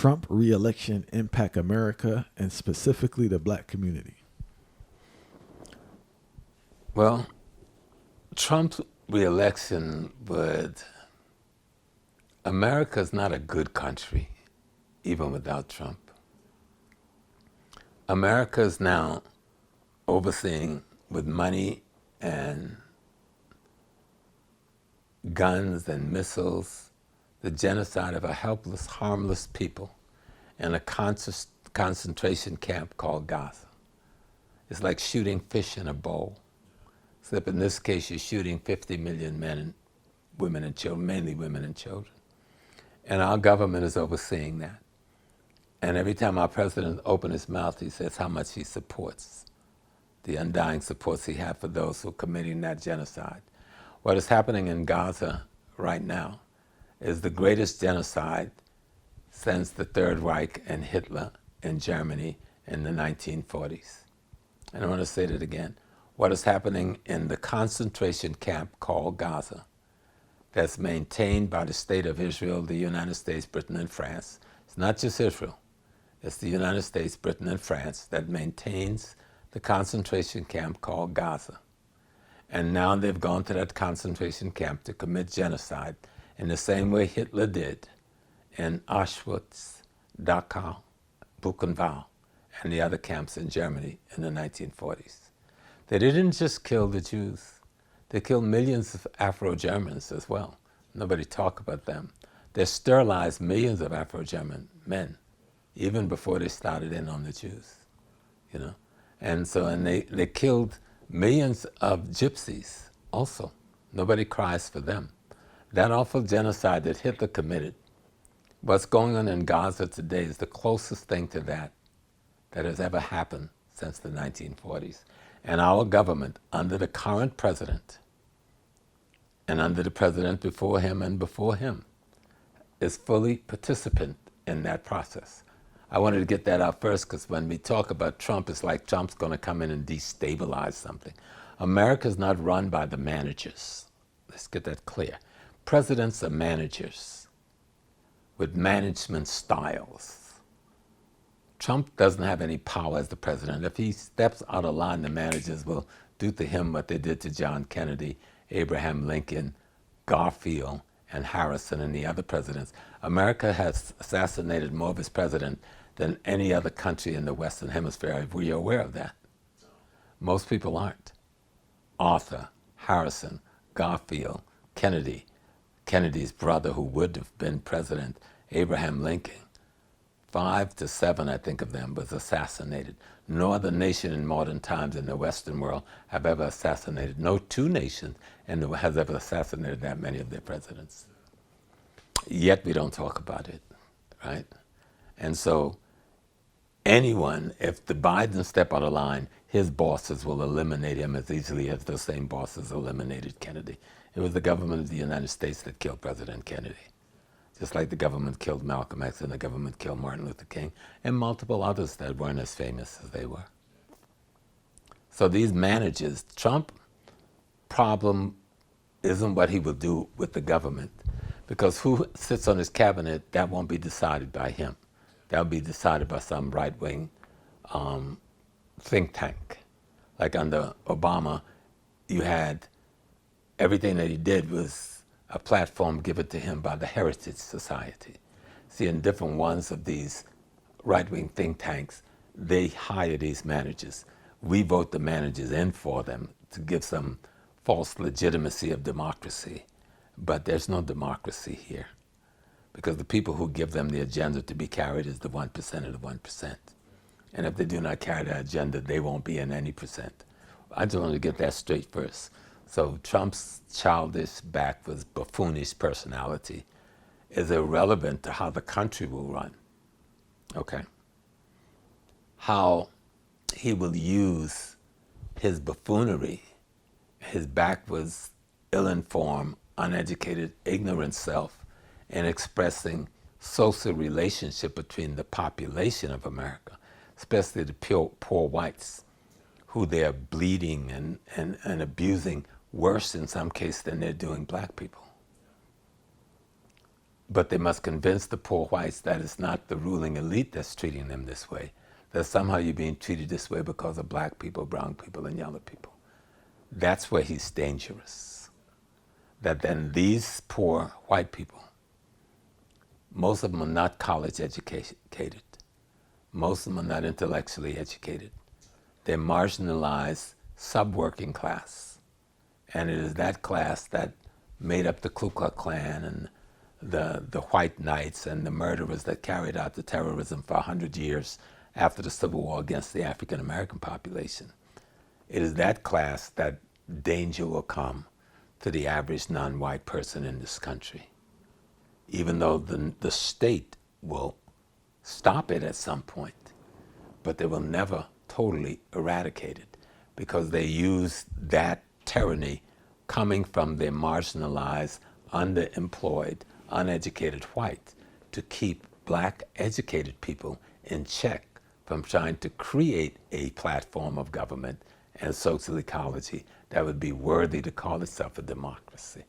Trump re-election impact America and specifically the black community? Well, Trump's re-election would... America's not a good country, even without Trump. America is now overseeing with money and guns and missiles the genocide of a helpless, harmless people in a concentration camp called Gaza. It's like shooting fish in a bowl, except in this case you're shooting 50 million men and women and children, mainly women and children. And our government is overseeing that. And every time our president opens his mouth, he says how much he supports, the undying supports he has for those who are committing that genocide. What is happening in Gaza right now is the greatest genocide since the Third Reich and Hitler in Germany in the 1940s. And I want to say that again. What is happening in the concentration camp called Gaza, that's maintained by the state of Israel, the United States, Britain, and France. It's not just Israel. It's the United States, Britain, and France that maintains the concentration camp called Gaza. And now they've gone to that concentration camp to commit genocide in the same way Hitler did in Auschwitz, Dachau, Buchenwald, and the other camps in Germany in the 1940s. They didn't just kill the Jews. They killed millions of Afro-Germans as well. Nobody talk about them. They sterilized millions of Afro-German men, even before they started in on the Jews, you know. And so, and they killed millions of gypsies also. Nobody cries for them. That awful genocide that Hitler committed, what's going on in Gaza today is the closest thing to that has ever happened since the 1940s. And our government, under the current president, and under the president before him and before him, is fully participant in that process. I wanted to get that out first because when we talk about Trump, it's like Trump's going to come in and destabilize something. America's not run by the managers. Let's get that clear. Presidents are managers with management styles. Trump doesn't have any power as the president. If he steps out of line, the managers will do to him what they did to John Kennedy, Abraham Lincoln, Garfield, and Harrison, and the other presidents. America has assassinated more of its president than any other country in the Western Hemisphere. Were you aware of that? Most people aren't. Arthur, Harrison, Garfield, Kennedy, Kennedy's brother who would have been president, Abraham Lincoln. 5 to 7, I think, of them was assassinated. No other nation in modern times in the Western world have ever assassinated. No two nations has ever assassinated that many of their presidents. Yet we don't talk about it, right? And so anyone, if the Biden step out of line, his bosses will eliminate him as easily as those same bosses eliminated Kennedy. It was the government of the United States that killed President Kennedy. Just like the government killed Malcolm X and the government killed Martin Luther King and multiple others that weren't as famous as they were. So these managers, Trump problem isn't what he will do with the government, because who sits on his cabinet, that won't be decided by him. That'll be decided by some right-wing think tank. Like under Obama, you had everything that he did was a platform given to him by the Heritage Society. See, in different ones of these right-wing think tanks, they hire these managers. We vote the managers in for them to give some false legitimacy of democracy. But there's no democracy here, because the people who give them the agenda to be carried is the 1% of the 1%. And if they do not carry that agenda, they won't be in any percent. I just want to get that straight first. So Trump's childish, backwards, buffoonish personality is irrelevant to how the country will run, okay? How he will use his buffoonery, his backwards, ill-informed, uneducated, ignorant self in expressing social relationship between the population of America, especially the poor whites, who they are bleeding and abusing worse in some cases than they're doing black people. But they must convince the poor whites that it's not the ruling elite that's treating them this way, that somehow you're being treated this way because of black people, brown people, and yellow people. That's where he's dangerous. That then these poor white people, most of them are not college educated. Most of them are not intellectually educated. They're marginalized, sub-working class. And it is that class that made up the Ku Klux Klan and the White Knights and the murderers that carried out the terrorism for 100 years after the Civil War against the African American population. It is that class that danger will come to the average non-white person in this country. Even though the state will stop it at some point, but they will never totally eradicate it because they use that tyranny coming from their marginalized, underemployed, uneducated whites to keep black educated people in check from trying to create a platform of government and social ecology that would be worthy to call itself a democracy.